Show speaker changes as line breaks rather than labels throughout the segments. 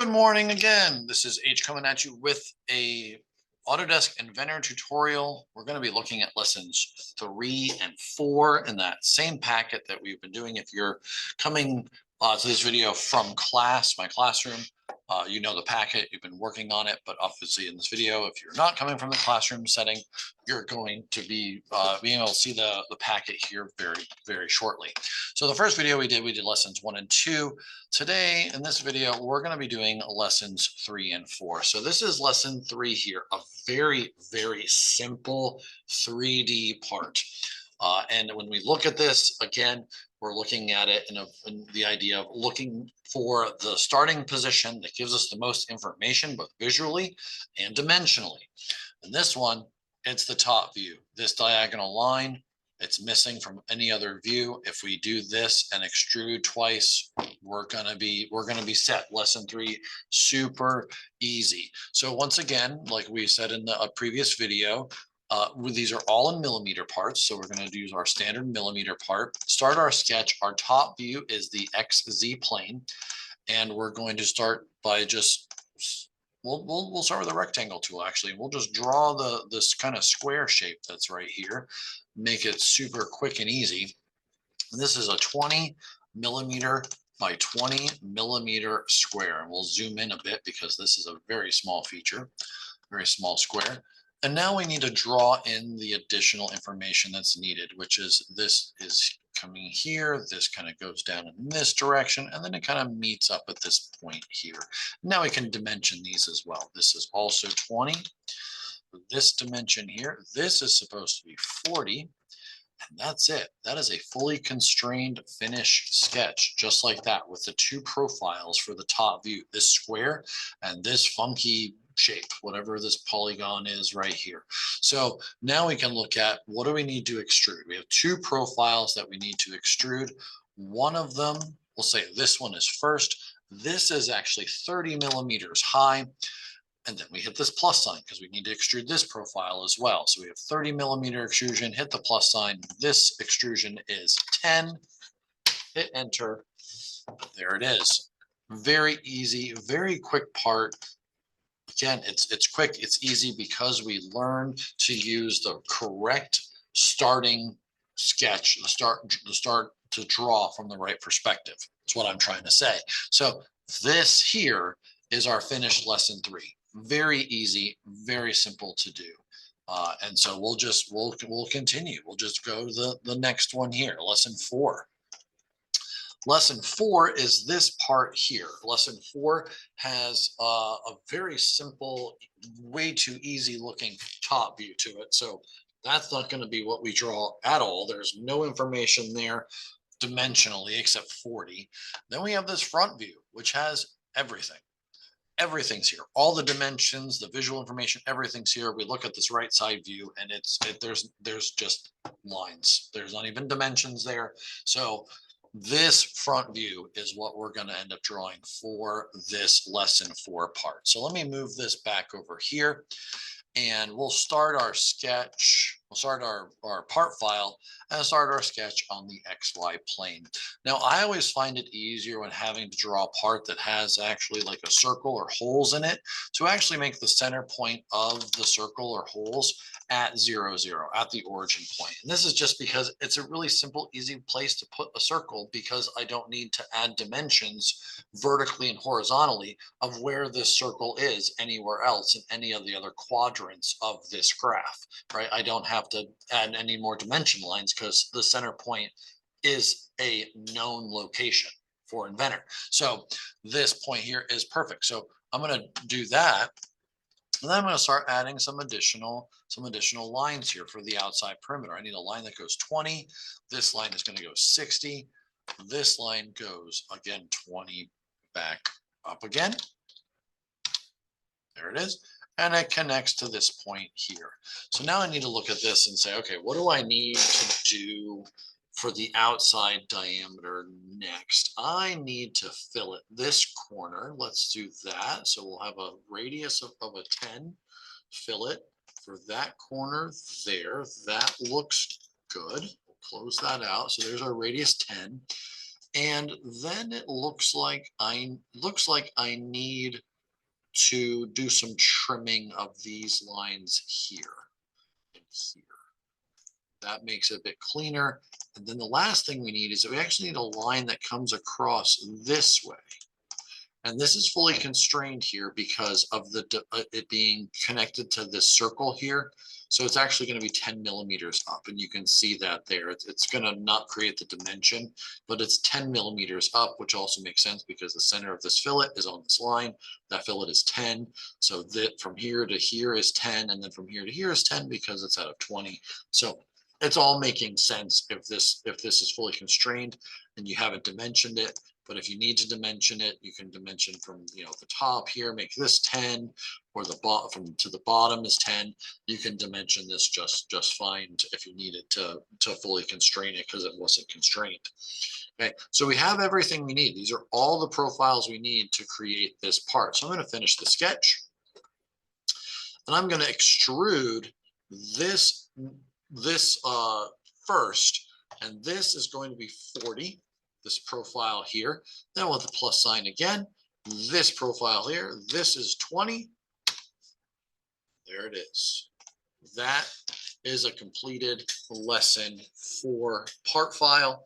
Good morning again. This is H coming at you with a Autodesk Inventor tutorial. We're going to be looking at lessons 3 and 4 in that same packet that we've been doing. If you're coming to this video from class, my classroom, you know the packet, you've been working on it, but obviously in this video, if you're not coming from the classroom setting, you're going to be being able to see the packet here very shortly. So the first video we did lessons 1 and 2. Today, in this video, we're going to be doing lessons 3 and 4. So this is lesson 3 here, a very simple 3D part. And when we look at this, again, we're looking at it in the idea of looking for the starting position that gives us the most information, both visually and dimensionally. In this one, it's the top view. This diagonal line, it's missing from any other view. If we do this and extrude twice, we're gonna be set. Lesson 3, super easy. So once again, like we said in the previous video, these are all in millimeter parts. So we're going to use our standard millimeter part. Start our sketch. Our top view is the XZ plane. And we're going to start by we'll start with a rectangle tool actually. We'll just draw this kind of square shape that's right here. Make it super quick and easy. And this is a 20 millimeter by 20 millimeter square. And we'll zoom in a bit because this is a very small feature, very small square. And now we need to draw in the additional information that's needed, which is this is coming here. This kind of goes down in this direction, and then it kind of meets up at this point here. Now we can dimension these as well. This is also 20. This dimension here, this is supposed to be 40. And that's it. That is a fully constrained finished sketch, just like that, with the 2 profiles for the top view, this square and this funky shape, whatever this polygon is right here. So now we can look at what do we need to extrude. We have 2 profiles that we need to extrude. One of them, we'll say this one is first. This is actually 30 millimeters high. And then we hit this plus sign because we need to extrude this profile as well. So we have 30 millimeter extrusion, hit the plus sign. This extrusion is 10, hit enter. There it is. Very easy, very quick part. Again, it's quick, it's easy because we learn to use the correct starting sketch, the start to draw from the right perspective. That's what I'm trying to say. So this here is our finished lesson 3. Very easy, very simple to do. And so we'll continue. We'll just go to the next one here, lesson 4. Lesson 4 is this part here. Lesson 4 has a very simple, way too easy looking top view to it. So that's not going to be what we draw at all. There's no information there dimensionally except 40. Then we have this front view, which has everything. Everything's here. All the dimensions, the visual information, everything's here. We look at this right side view and there's just lines. There's not even dimensions there. So this front view is what we're going to end up drawing for this lesson 4 part. So let me move this back over here and we'll start our sketch. We'll start our part file and start our sketch on the XY plane. Now, I always find it easier when having to draw a part that has actually like a circle or holes in it to actually make the center point of the circle or holes at 0, 0, at the origin point. And this is just because it's a really simple, easy place to put a circle because I don't need to add dimensions vertically and horizontally of where this circle is anywhere else in any of the other quadrants of this graph, right? I don't have to add any more dimension lines because the center point is a known location for Inventor. So this point here is perfect. So I'm going to do that. And then I'm going to start adding some additional lines here for the outside perimeter. I need a line that goes 20. This line is going to go 60. This line goes again 20 back up again. There it is. And it connects to this point here. So now I need to look at this and say, okay, what do I need to do for the outside diameter next? I need to fillet this corner. Let's do that. So we'll have a radius of a 10 fillet for that corner there. That looks good. We'll close that out. So there's our radius 10. And then it looks like I need to do some trimming of these lines here and here. That makes it a bit cleaner. And then the last thing we need is that we actually need a line that comes across this way. And this is fully constrained here because of it being connected to this circle here. So it's actually going to be 10 millimeters up, and you can see that there. It's going to not create the dimension, but it's 10 millimeters up, which also makes sense because the center of this fillet is on this line. That fillet is 10. So that from here to here is 10, and then from here to here is 10 because it's out of 20. So it's all making sense if this is fully constrained and you haven't dimensioned it. But if you need to dimension it, you can dimension from the top here, make this 10, or the bottom from to the bottom is 10. You can dimension this just fine if you need it to fully constrain it because it wasn't constrained. Okay, so we have everything we need. These are all the profiles we need to create this part. So I'm going to finish the sketch, and I'm going to extrude this first, and this is going to be 40. This profile here, then we'll have the plus sign again. This profile here, this is 20. There it is. That is a completed lesson for part file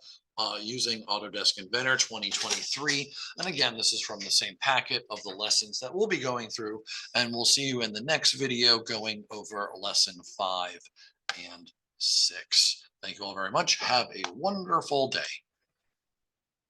using Autodesk Inventor 2023. And again, this is from the same packet of the lessons that we'll be going through. And we'll see you in the next video going over lesson 5 and 6. Thank you all very much. Have a wonderful day.